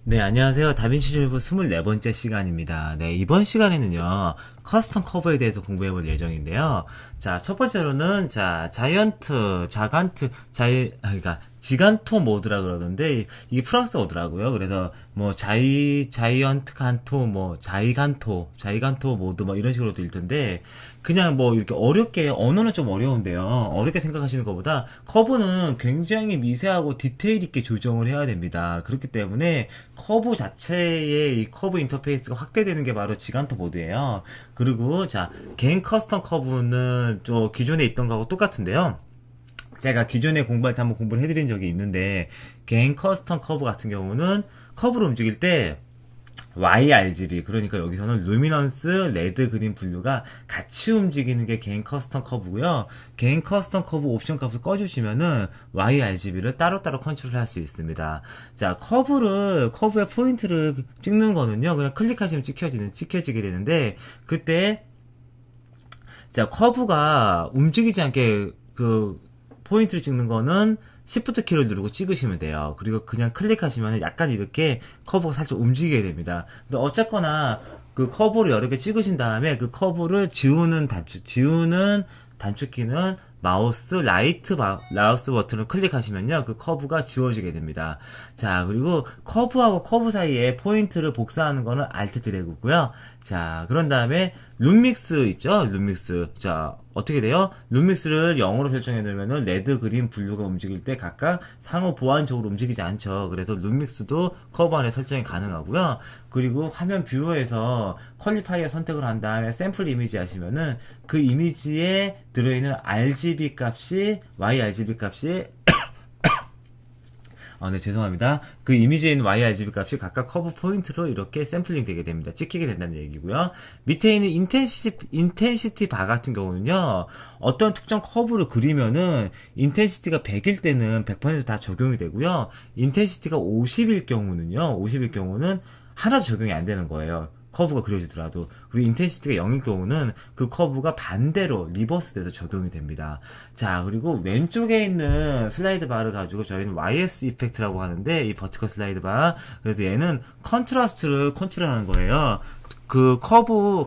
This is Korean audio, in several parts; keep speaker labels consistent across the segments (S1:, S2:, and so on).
S1: 네, 안녕하세요. 다빈치 튜브 24번째 시간입니다. 네, 이번 시간에는요, 커스텀 커버에 대해서 공부해 볼 예정인데요. 자, 첫 번째로는, 자, 그러니까, 지간토 모드라 그러던데, 이게 프랑스어더라고요. 그래서, 뭐, 자이언트 간토, 뭐, 자이간토 모드, 뭐, 이런 식으로도 읽던데, 그냥 뭐, 이렇게 어렵게, 언어는 좀 어려운데요. 어렵게 생각하시는 것보다, 커브는 굉장히 미세하고 디테일 있게 조정을 해야 됩니다. 그렇기 때문에, 커브 자체의 이 커브 인터페이스가 확대되는 게 바로 지간토 모드예요. 그리고 자, 개인 커스텀 커브는 좀 기존에 있던 거하고 똑같은데요. 제가 기존에 공부할 때 한번 공부를 해드린 적이 있는데, 개인 커스텀 커브 같은 경우는 커브를 움직일 때 YRGB, 그러니까 여기서는 루미넌스, 레드, 그린, 블루가 같이 움직이는 게 개인 커스텀 커브고요. 개인 커스텀 커브 옵션 값을 꺼주시면은 YRGB를 따로따로 컨트롤할 수 있습니다. 자, 커브의 포인트를 찍는 거는요, 그냥 클릭하시면 찍혀지게 되는데, 그때, 자, 커브가 움직이지 않게 포인트를 찍는 거는 Shift 키를 누르고 찍으시면 돼요. 그리고 그냥 클릭하시면 약간 이렇게 커브가 살짝 움직이게 됩니다. 근데 어쨌거나 그 커브를 여러 개 찍으신 다음에 그 커브를 지우는 단축키는 마우스 버튼을 클릭하시면요. 그 커브가 지워지게 됩니다. 자, 그리고 커브하고 커브 사이에 포인트를 복사하는 거는 Alt 드래그고요. 자, 그런 다음에 룸믹스 있죠? 룸믹스. 자, 어떻게 돼요? 룸믹스를 0으로 설정해 놓으면은 레드, 그린, 블루가 움직일 때 각각 상호 보완적으로 움직이지 않죠. 그래서 룸믹스도 커브 안에 설정이 가능하고요. 그리고 화면 뷰어에서 퀄리파이어 선택을 한 다음에 샘플 이미지 하시면은 그 이미지에 들어있는 YRGB 값이 네, 죄송합니다. 그 이미지에 있는 YRGB 값이 각각 커브 포인트로 이렇게 샘플링 되게 됩니다. 찍히게 된다는 얘기고요. 밑에 있는 인텐시티 바 같은 경우는요, 어떤 특정 커브를 그리면은, 인텐시티가 100일 때는 100%다 적용이 되고요. 인텐시티가 50일 경우는 하나도 적용이 안 되는 거예요. 커브가 그려지더라도. 그리고 인텐시티가 0일 경우는 그 커브가 반대로 리버스 돼서 적용이 됩니다. 자, 그리고 왼쪽에 있는 슬라이드 바를 가지고 저희는 YS 이펙트라고 하는데, 이 버티컬 슬라이드 바. 그래서 얘는 컨트라스트를 컨트롤하는 거예요.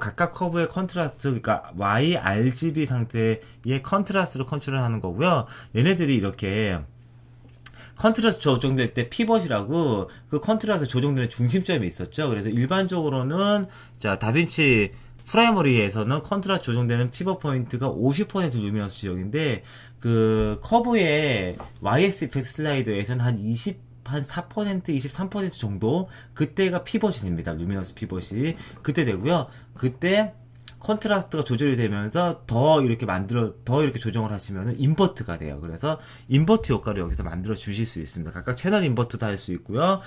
S1: 각각 커브의 컨트라스트, 그러니까 YRGB 상태의 컨트라스트를 컨트롤하는 거고요. 얘네들이 이렇게 컨트라스트 조정될 때 피벗이라고 그 컨트라스트 조정되는 중심점이 있었죠. 그래서 일반적으로는 자, 다빈치 프라이머리에서는 컨트라스트 조정되는 피벗 포인트가 50% 루미너스 지역인데 그 커브의 YX 이펙트 슬라이더에서는 한 4%, 23% 정도 그때가 피벗이 됩니다. 루미너스 피벗이 그때 되고요. 그때 컨트라스트가 조절이 되면서 더 이렇게 조정을 하시면 인버트가 돼요. 그래서 인버트 효과를 여기서 만들어 주실 수 있습니다. 각각 채널 인버트도 할 수 있고요.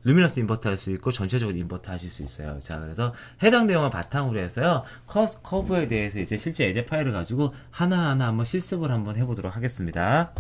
S1: 루미너스 인버트 할 수 있고 전체적으로 인버트 하실 수 있어요. 자, 그래서 해당 내용을 바탕으로 해서요. 커브에 대해서 이제 실제 예제 파일을 가지고 하나하나 한번 실습을 한번 해보도록 하겠습니다.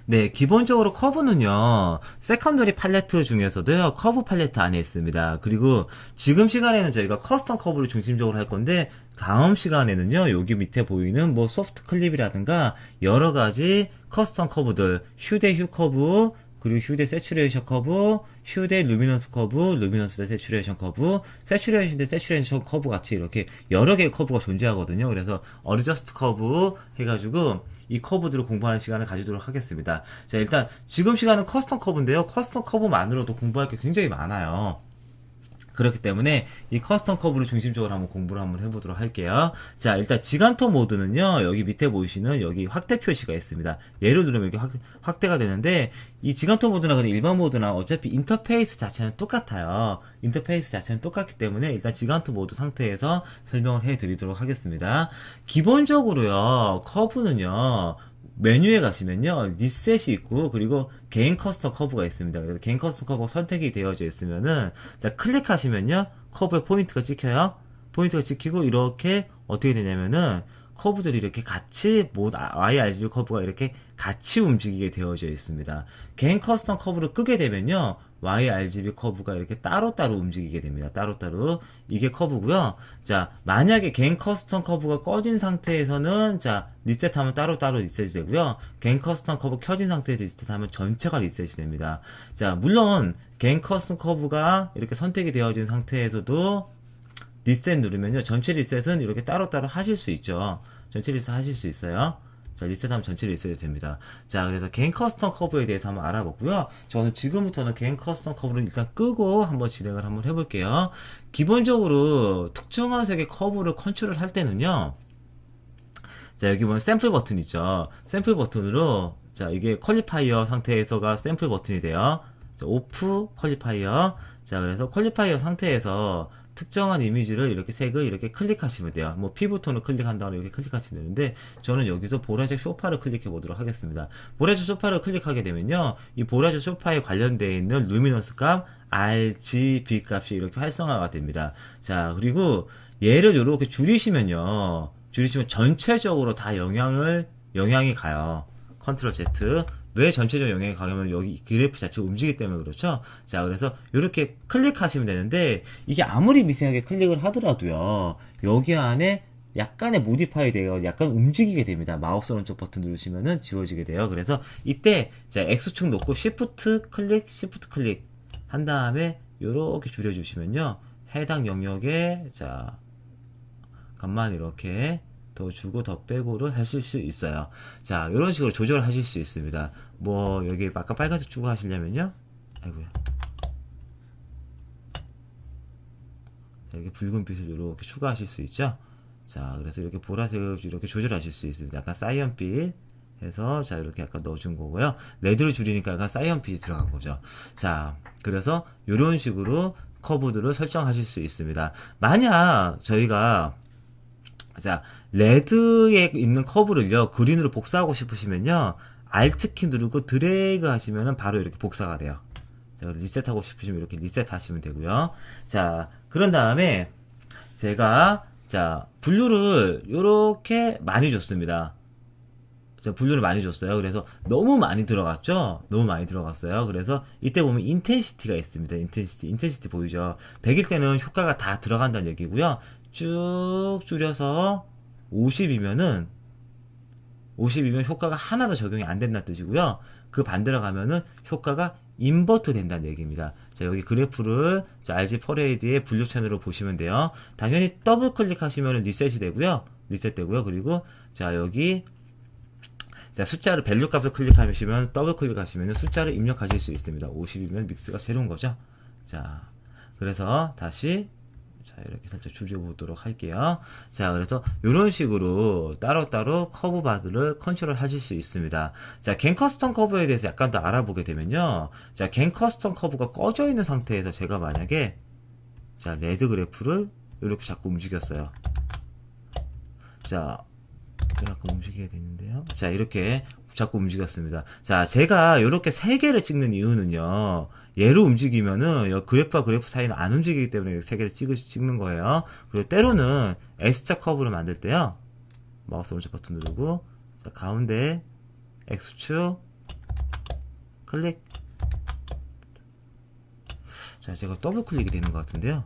S1: 네, 기본적으로 커브는요, 세컨더리 팔레트 중에서도요, 커브 팔레트 안에 있습니다. 그리고 지금 시간에는 저희가 커스텀 커브를 중심적으로 할 건데, 다음 시간에는요, 여기 밑에 보이는 뭐 소프트 클립이라든가, 여러 가지 커스텀 커브들, 휴 커브, 그리고 휴대 세츄레이션 커브, 휴대 루미넌스 커브, 루미넌스 대 세츄레이션 커브, 세츄레이션 대 세츄레이션 커브 같이 이렇게 여러 개의 커브가 존재하거든요. 그래서 어드저스트 커브 해가지고 이 커브들을 공부하는 시간을 가지도록 하겠습니다. 자, 일단 지금 시간은 커스텀 커브인데요. 커스텀 커브만으로도 공부할 게 굉장히 많아요. 그렇기 때문에 이 커스텀 커브를 중심적으로 한번 공부를 한번 해보도록 할게요. 자, 일단 지간토 모드는요, 여기 밑에 보이시는 여기 확대 표시가 있습니다. 얘를 누르면 이렇게 확대가 되는데, 이 지간토 모드나 그냥 일반 모드나 어차피 인터페이스 자체는 똑같아요. 인터페이스 자체는 똑같기 때문에 일단 지간토 모드 상태에서 설명을 해드리도록 하겠습니다. 기본적으로요, 커브는요, 메뉴에 가시면요, 리셋이 있고, 그리고 개인 커스텀 커브가 있습니다. 그래서 개인 커스텀 커브가 선택이 되어져 있으면은, 자, 클릭하시면요, 커브에 포인트가 찍혀요. 포인트가 찍히고, 이렇게, 어떻게 되냐면은, 커브들이 이렇게 같이 YRGB 커브가 이렇게 같이 움직이게 되어져 있습니다. 개인 커스텀 커브를 끄게 되면요, YRGB 커브가 이렇게 따로따로 움직이게 됩니다. 따로따로. 이게 커브고요. 자, 만약에 개인 커스텀 커브가 꺼진 상태에서는, 자, 리셋하면 따로따로 리셋이 되고요. 개인 커스텀 커브 켜진 상태에서 리셋하면 전체가 리셋이 됩니다. 자, 물론 개인 커스텀 커브가 이렇게 선택이 되어진 상태에서도 리셋 누르면요, 전체 리셋은 이렇게 따로따로 하실 수 있죠. 전체 리셋 하실 수 있어요. 자, 리셋하면 전체 리셋이 됩니다. 자, 그래서 개인 커스텀 커브에 대해서 한번 알아보고요. 저는 지금부터는 개인 커스텀 커브를 일단 끄고 한번 진행을 한번 해볼게요. 기본적으로 특정한 색의 커브를 컨트롤 할 때는요, 자, 여기 보면 샘플 버튼 있죠. 샘플 버튼으로, 자, 이게 퀄리파이어 상태에서가 샘플 버튼이 돼요. 자, 오프 퀄리파이어. 자, 그래서 퀄리파이어 상태에서 특정한 이미지를 이렇게 색을 이렇게 클릭하시면 돼요. 뭐 피부톤을 클릭한다고 이렇게 클릭하시면 되는데, 저는 여기서 보라색 소파를 클릭해 보도록 하겠습니다. 보라색 소파를 클릭하게 되면요, 이 보라색 소파에 관련되어 있는 루미너스 값, RGB 값이 이렇게 활성화가 됩니다. 자, 그리고 얘를 이렇게 줄이시면 전체적으로 다 영향이 가요. 컨트롤 Z. 왜 전체적 영향이 가냐면 여기 그래프 자체가 움직이기 때문에 그렇죠. 자, 그래서 이렇게 클릭하시면 되는데, 이게 아무리 미세하게 클릭을 하더라도요, 여기 안에 약간의 모디파이 되어 약간 움직이게 됩니다. 마우스 오른쪽 버튼 누르시면은 지워지게 돼요. 그래서 이때 자, X축 놓고 Shift 클릭 한 다음에 요렇게 줄여주시면요, 해당 영역에 자, 값만 이렇게 더 주고 더 빼고를 하실 수 있어요. 자, 이런 식으로 조절하실 수 있습니다. 뭐 여기 아까 빨간색 주고 하시려면요, 아이고야, 자, 이렇게 붉은 빛을 이렇게 추가하실 수 있죠. 자, 그래서 이렇게 보라색을 이렇게 조절하실 수 있습니다. 약간 사이언빛 해서, 자, 이렇게 약간 넣어준 거고요. 레드를 줄이니까 약간 사이언빛이 들어간 거죠. 자, 그래서 이런 식으로 커브들을 설정하실 수 있습니다. 만약 저희가, 자, 레드에 있는 커브를요, 그린으로 복사하고 싶으시면요, Alt키 누르고 드래그 하시면은 바로 이렇게 복사가 돼요. 자, 리셋하고 싶으시면 이렇게 리셋 하시면 되고요. 자, 그런 다음에 제가, 자, 블루를 요렇게 많이 줬습니다. 자, 블루를 많이 줬어요. 그래서 너무 많이 들어갔죠? 너무 많이 들어갔어요. 그래서 이때 보면 인텐시티가 있습니다. 인텐시티 보이죠? 100일 때는 효과가 다 들어간다는 얘기고요. 쭉 줄여서 50이면 효과가 하나도 적용이 안 된다는 뜻이고요. 그 반대로 가면은 효과가 인버트 된다는 얘기입니다. 자, 여기 그래프를, 자, RG 퍼레이드의 분류 채널로 보시면 돼요. 당연히 더블 클릭하시면 리셋이 되고요. 리셋되고요. 그리고, 자, 여기, 자, 숫자를, 밸류 값을 클릭하시면, 더블 클릭하시면 숫자를 입력하실 수 있습니다. 50이면 믹스가 새로운 거죠. 자, 그래서 다시, 자, 이렇게 살짝 줄여보도록 할게요. 자, 그래서 이런 식으로 따로따로 커브 바드를 컨트롤 하실 수 있습니다. 자, 갱 커스텀 커브에 대해서 약간 더 알아보게 되면요, 자, 갱 커스텀 커브가 꺼져 있는 상태에서 제가 만약에, 자, 레드 그래프를 이렇게 자꾸 움직였어요. 자, 약간 움직이게 되는데요. 자, 이렇게 자꾸 움직였습니다. 자, 제가 이렇게 세 개를 찍는 이유는요, 얘로 움직이면은 그래프와 그래프 사이는 안 움직이기 때문에 세 개를 찍는 거예요. 그리고 때로는 S자 커브를 만들 때요, 마우스 오른쪽 버튼 누르고, 자, 가운데 X축 클릭. 자, 제가 더블 클릭이 되는 것 같은데요.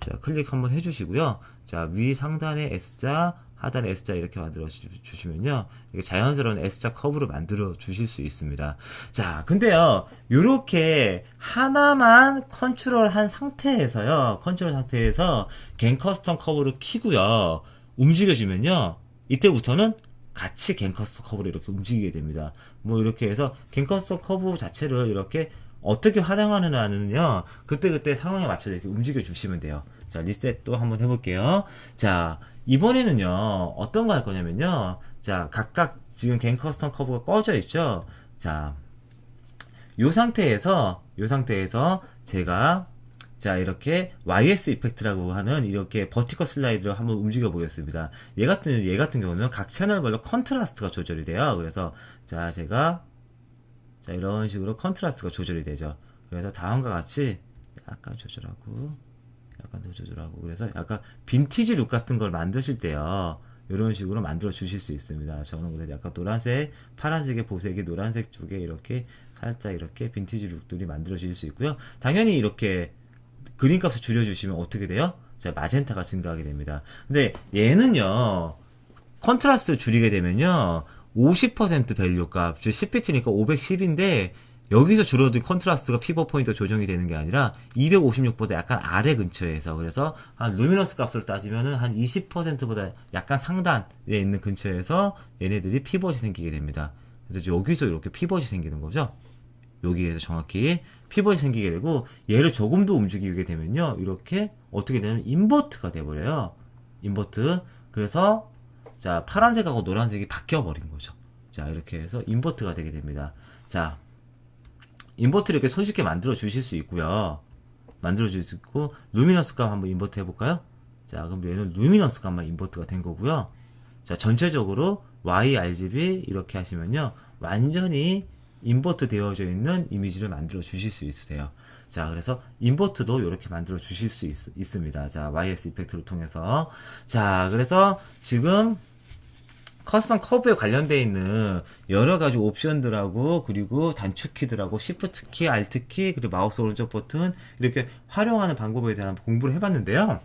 S1: 자, 클릭 한번 해주시고요. 자, 위 상단에 S자, 하단에 S자 이렇게 만들어 주시면요, 이게 자연스러운 S자 커브를 만들어 주실 수 있습니다. 자, 근데요, 요렇게 하나만 컨트롤한 상태에서 갱 커스텀 커브를 키고요, 움직여주면요, 이때부터는 같이 갱 커스텀 커브를 이렇게 움직이게 됩니다. 뭐 이렇게 해서 갱 커스텀 커브 자체를 이렇게 어떻게 활용하느냐는요, 그때그때 상황에 맞춰서 이렇게 움직여 주시면 돼요. 자, 리셋 또 한번 해볼게요. 자, 이번에는요, 어떤 거 할 거냐면요, 자, 각각 지금 갱 커스텀 커브가 꺼져 있죠? 자, 요 상태에서 제가, 자, 이렇게 YS 이펙트라고 하는 이렇게 버티컬 슬라이드를 한번 움직여 보겠습니다. 얘 같은 경우는 각 채널별로 컨트라스트가 조절이 돼요. 그래서, 자, 제가, 자, 이런 식으로 컨트라스트가 조절이 되죠. 그래서 다음과 같이 약간 조절하고, 약간 더 조절하고, 그래서 약간 빈티지 룩 같은 걸 만드실 때요, 이런 식으로 만들어 주실 수 있습니다. 저는 그래도 약간 노란색, 파란색의 보색이 노란색 쪽에 이렇게 살짝 이렇게 빈티지 룩들이 만들어질 수 있고요. 당연히 이렇게 그린 값을 줄여주시면 어떻게 돼요? 자, 마젠타가 증가하게 됩니다. 근데 얘는요, 컨트라스트 줄이게 되면요, 50% 밸류 값, 즉 10비트니까 510인데, 여기서 줄어든 컨트라스트가 피벗 포인트 조정이 되는 게 아니라 256보다 약간 아래 근처에서, 그래서 한 루미너스 값으로 따지면은 한 20%보다 약간 상단에 있는 근처에서 얘네들이 피벗이 생기게 됩니다. 그래서 여기서 이렇게 피벗이 생기는 거죠. 여기에서 정확히 피벗이 생기게 되고, 얘를 조금 더 움직이게 되면요, 이렇게 어떻게 되냐면 인버트가 돼버려요. 인버트. 그래서 자, 파란색하고 노란색이 바뀌어 버린 거죠. 자, 이렇게 해서 인버트가 되게 됩니다. 자, 인버트를 이렇게 손쉽게 만들어 주실 수 있고요. 만들어 주실 수 있고, 루미너스 값 한번 인버트 해볼까요? 자, 그럼 얘는 루미너스 값만 인버트가 된 거고요. 자, 전체적으로 YRGB 이렇게 하시면요, 완전히 인버트 되어져 있는 이미지를 만들어 주실 수 있으세요. 자, 그래서 인버트도 이렇게 만들어 주실 수 있습니다. 자, YS 이펙트를 통해서. 자, 그래서 지금 커스텀 커브에 관련되어 있는 여러 가지 옵션들하고, 그리고 단축 키들하고, 시프트 키, 알트 키, 그리고 마우스 오른쪽 버튼 이렇게 활용하는 방법에 대한 공부를 해봤는데요.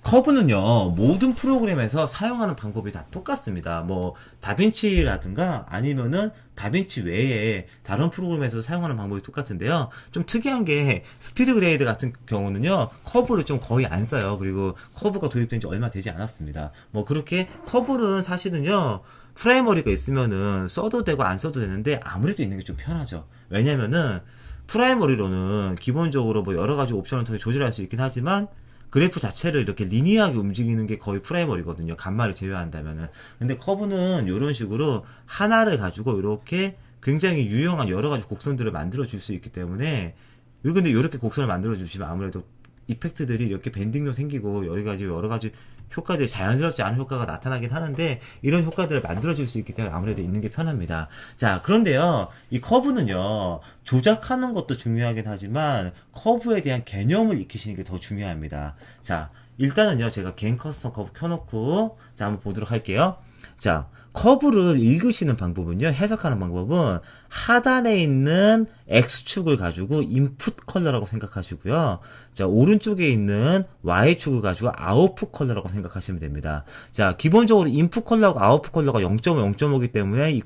S1: 커브는요, 모든 프로그램에서 사용하는 방법이 다 똑같습니다. 뭐, 다빈치라든가 아니면은 다빈치 외에 다른 프로그램에서 사용하는 방법이 똑같은데요. 좀 특이한 게 스피드 그레이드 같은 경우는요, 커브를 좀 거의 안 써요. 그리고 커브가 도입된 지 얼마 되지 않았습니다. 뭐, 그렇게 커브는 사실은요, 프라이머리가 있으면은 써도 되고 안 써도 되는데 아무래도 있는 게 좀 편하죠. 왜냐면은 프라이머리로는 기본적으로 뭐 여러 가지 옵션을 통해 조절할 수 있긴 하지만 그래프 자체를 이렇게 리니어하게 움직이는 게 거의 프라이머리거든요. 간말을 제외한다면은. 근데 커브는 이런 식으로 하나를 가지고 이렇게 굉장히 유용한 여러 가지 곡선들을 만들어 줄 수 있기 때문에, 근데 이렇게 곡선을 만들어 주시면 아무래도 이펙트들이 이렇게 밴딩도 생기고 여러 가지 효과들이 자연스럽지 않은 효과가 나타나긴 하는데, 이런 효과들을 만들어줄 수 있기 때문에 아무래도 있는 게 편합니다. 자, 그런데요, 이 커브는요, 조작하는 것도 중요하긴 하지만 커브에 대한 개념을 익히시는 게 더 중요합니다. 자, 일단은요, 제가 개인 커스텀 커브 켜놓고 자, 한번 보도록 할게요. 자, 커브를 읽으시는 방법은요, 해석하는 방법은 하단에 있는 X축을 가지고 인풋 컬러라고 생각하시고요. 자, 오른쪽에 있는 Y축을 가지고 아웃풋 컬러라고 생각하시면 됩니다. 자, 기본적으로 인풋 컬러하고 아웃풋 컬러가 0.5, 0.5이기 때문에 이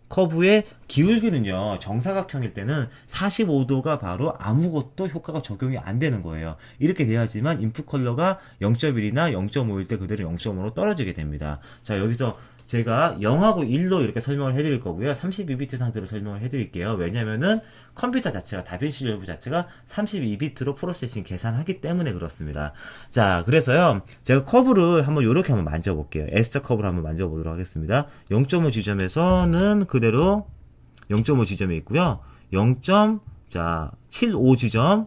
S1: 커브의 기울기는요, 정사각형일 때는 45도가 바로 아무것도 효과가 적용이 안 되는 거예요. 이렇게 돼야지만 인풋 컬러가 0.1이나 0.5일 때 그대로 0.5로 떨어지게 됩니다. 자, 여기서 제가 0하고 1로 이렇게 설명을 해드릴 거고요. 32비트 상태로 설명을 해드릴게요. 왜냐면은 컴퓨터 자체가, 다빈치 리졸브 자체가 32비트로 프로세싱 계산하기 때문에 그렇습니다. 자, 그래서요, 제가 커브를 이렇게 한번 만져볼게요. S자 커브를 한번 만져보도록 하겠습니다. 0.5 지점에서는 그대로 0.5 지점이 있고요. 0.75 지점,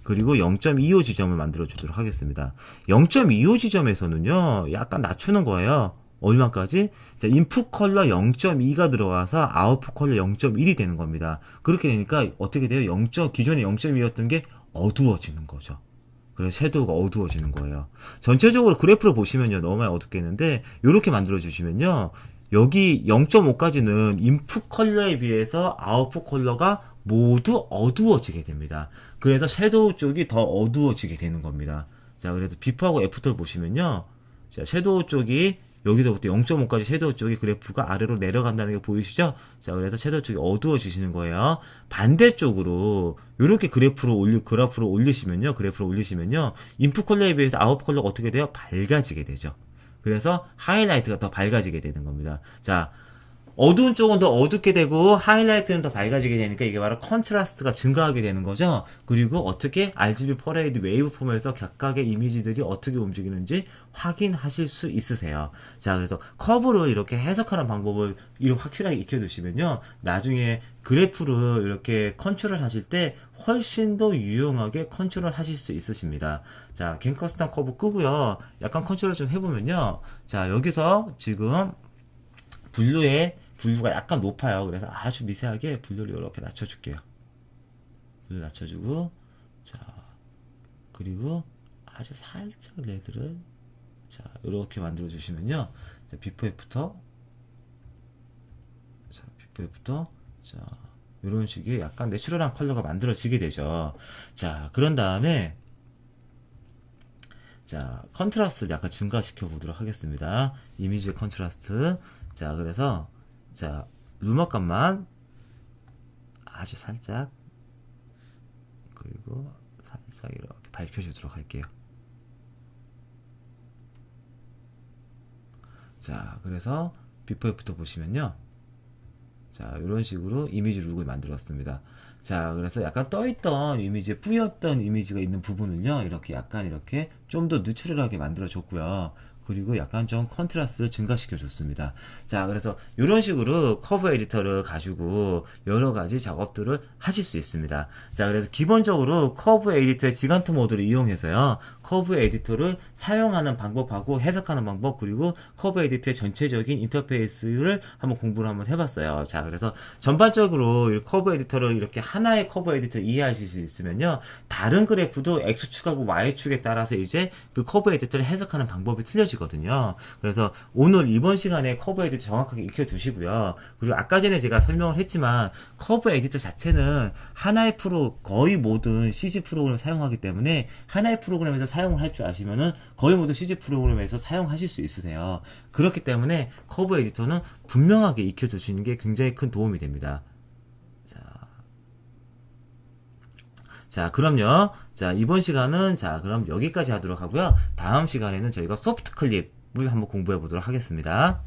S1: 그리고 0.25 지점을 만들어 주도록 하겠습니다. 0.25 지점에서는요, 약간 낮추는 거예요. 얼마까지? 자, 인풋 컬러 0.2가 들어가서 아웃풋 컬러 0.1이 되는 겁니다. 그렇게 되니까 어떻게 돼요? 기존에 0.2였던 게 어두워지는 거죠. 그래서 섀도우가 어두워지는 거예요. 전체적으로 그래프를 보시면요, 너무 많이 어둡겠는데, 이렇게 만들어 주시면요, 여기 0.5까지는 인풋 컬러에 비해서 아웃풋 컬러가 모두 어두워지게 됩니다. 그래서 섀도우 쪽이 더 어두워지게 되는 겁니다. 자, 그래서 비포하고 애프터를 보시면요, 자, 섀도우 쪽이 여기서부터 0.5까지 섀도우 쪽이 그래프가 아래로 내려간다는 게 보이시죠? 자, 그래서 섀도우 쪽이 어두워지시는 거예요. 반대쪽으로 이렇게 그래프를 올리시면요, 인풋 컬러에 비해서 아웃풋 컬러가 어떻게 돼요? 밝아지게 되죠. 그래서 하이라이트가 더 밝아지게 되는 겁니다. 자, 어두운 쪽은 더 어둡게 되고 하이라이트는 더 밝아지게 되니까 이게 바로 컨트라스트가 증가하게 되는 거죠. 그리고 어떻게 RGB 퍼레이드 웨이브 폼에서 각각의 이미지들이 어떻게 움직이는지 확인하실 수 있으세요. 자, 그래서 커브를 이렇게 해석하는 방법을 확실하게 익혀두시면요, 나중에 그래프를 이렇게 컨트롤 하실 때 훨씬 더 유용하게 컨트롤 하실 수 있으십니다. 자, 갱 커스텀 커브 끄고요, 약간 컨트롤 좀 해보면요, 자, 여기서 지금 블루가 약간 높아요. 그래서 아주 미세하게 블루를 이렇게 낮춰줄게요. 블루 낮춰주고, 자, 그리고 아주 살짝 레드를 자 이렇게 만들어 주시면요. 자, 비포 애프터 자 비포 애프터 자 이런 식의 약간 내추럴한 컬러가 만들어지게 되죠. 자 그런 다음에 자 컨트라스트를 약간 증가시켜 보도록 하겠습니다. 이미지의 컨트라스트 자 그래서 자 루머값만 아주 살짝 그리고 살짝 이렇게 밝혀주도록 할게요. 자 그래서 비포 애프터 보시면요. 자 이런 식으로 이미지 룩을 만들었습니다. 자 그래서 약간 떠있던 이미지에 뿌였던 이미지가 있는 부분은요 이렇게 약간 이렇게 좀 더 누트럴하게 만들어 줬고요. 그리고 약간 좀 컨트라스트를 증가시켜 줬습니다. 자 그래서 이런 식으로 커브 에디터를 가지고 여러 가지 작업들을 하실 수 있습니다. 자 그래서 기본적으로 커브 에디터의 지간토 모드를 이용해서요 커브 에디터를 사용하는 방법하고 해석하는 방법 그리고 커브 에디터의 전체적인 인터페이스를 한번 공부를 한번 해봤어요. 자 그래서 전반적으로 이 커브 에디터를 이렇게 하나의 커브 에디터 이해하실 수 있으면요 다른 그래프도 X축하고 Y축에 따라서 이제 그 커브 에디터를 해석하는 방법이 틀려지거든요. 그래서 오늘 이번 시간에 커브 에디터 정확하게 익혀두시고요. 그리고 아까 전에 제가 설명을 했지만 커브 에디터 자체는 하나의 거의 모든 CG 프로그램을 사용하기 때문에 하나의 프로그램에서 사용을 할 줄 아시면은 거의 모든 CG 프로그램에서 사용하실 수 있으세요. 그렇기 때문에 커브 에디터는 분명하게 익혀두시는 게 굉장히 큰 도움이 됩니다. 자, 그럼요. 자, 이번 시간은 자, 그럼 여기까지 하도록 하고요. 다음 시간에는 저희가 소프트 클립을 한번 공부해 보도록 하겠습니다.